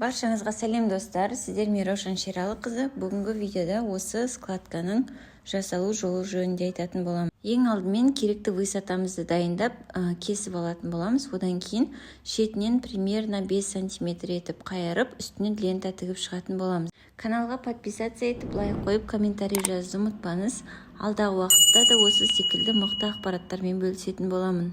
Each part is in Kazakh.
Баршаңызға сәлем достар, сіздер Мирошан Шералы қызы. Бүгінгі видеода осы складканың жасалу жолы жөнінде айтатын боламын. Ең алдымен керекті высотамызды дайындап, кесіп алатын боламыз. Одан кейін шетінен примерно 5 см етіп қайырып, үстінен лента тігіп шығатын боламыз. Каналға подписаться етіп, лайк қойып, комментарий жазуды ұмытпаңыз. Алдағы уақытта да осы секілді мықты ақпараттармен бөлісетін боламын.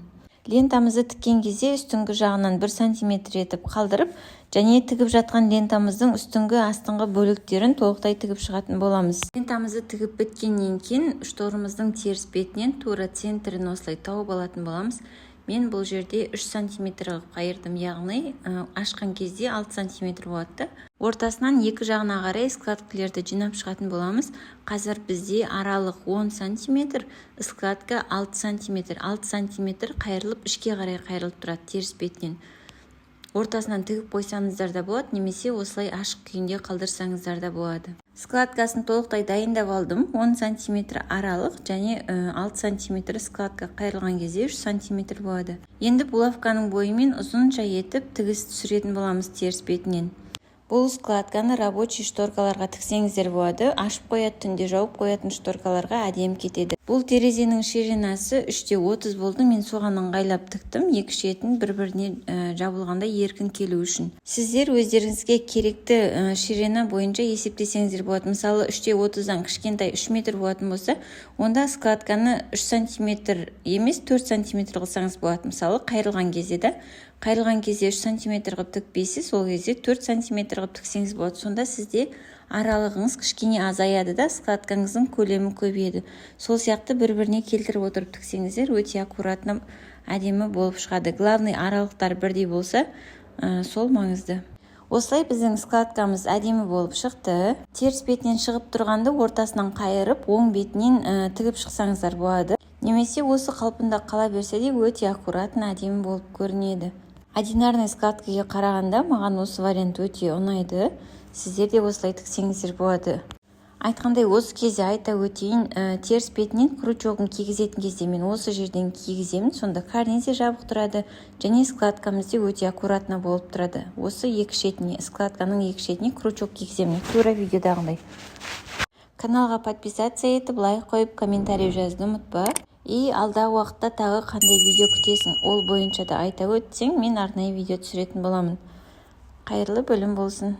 Лентамызды тіккен кезде үстіңгі жағынан 1 см етіп қалдырып, және тігіп жатқан лентамыздың үстіңгі астыңғы бөліктерін толықтай тігіп шығатын боламыз. Лентамызды тігіп біткеннен кейін шторымыздың теріс бетінен тура центрін осылай тауып алатын боламыз. Мен бұл жерде 3 см қылып қайырдым, яғни ашқан кезде 6 см болады. Ортасынан екі жағына қарай складкалерді жинап шығатын боламыз. Қазір бізде аралық 10 см, складка 6 см. 6 см қайырылып, ішке қарай қайырылып тұрады теріс бетінен. Ортасынан тігіп қойсаңыздар да болады, немесе осылай ашық күйінде қалдырсаңыздар да болады. Складкасын толықтай дайындап алдым. 10 см аралық және 6 см складка қайырылған кезде 3 см болады. Енді булавканың бойымен ұзынша етіп тігіс түсіретін боламыз теріс бетінен. Бұл складканы рабочий шторкаларға тіксеңіздер болады. Ашып қояды, түнде жауып қоятын шторкаларға әдемі кетеді. Бұл терезенің ширинасы 3/30 болды. Мен соған ыңғайлап тіктім. Екі шетін бір-біріне жабылғанда еркін келу үшін. Сіздер өздеріңізге керекті ширина бойынша есептесеңіздер болады. Мысалы 3/30-дан кішкентай 3 метр болатын болса, онда складканы 3 см емес 4 см қылсаңыз болады. Мысалы қайырылған кезде да қайырылған кезде 3 см қылып тікпейсіз, ол кезде 4 см қылып тіксеңіз болады. Сонда сізде аралығыңыз кішкене азаяды да, складкаңыздың көлемі көбейеді. Сол сияқты бір-біріне келтіріп отырып тіксеңіздер өте аккуратны әдемі болып шығады. Главный аралықтар бірдей болса, сол маңызды. Осылай біздің складкамыз әдемі болып шықты. Теріс бетінен шығып тұрғанды ортасынан қайырып, оң бетінен тігіп шықсаңыздар болады. Немесе осы қалпында қала берсе де өте аккуратны әдемі болып көрінеді. Одинарный складкаға қарағанда маған осы вариант өте ұнайды. Сіздер де осылай тіксеңіздер болады. Айтқандай, осы кезде айта өтейін, теріс бетінен крючогын кигізетін кезде мен осы жерден кигіземін, сонда карнизе жабық тұрады, және складкамызде өте аккуратны болып тұрады. Осы екі шетіне, складканың екі шетіне крючок кигіземін, тура видеодағындай. Каналға подписация етіп, лайк қойып, комментарий жазуды ұмытпа. И алдағы уақытта тағы қандай видео күтесің, ол бойынша да айта өтсең, мен арнайы видео түсіретін боламын. Қайырлы бөлім болсын.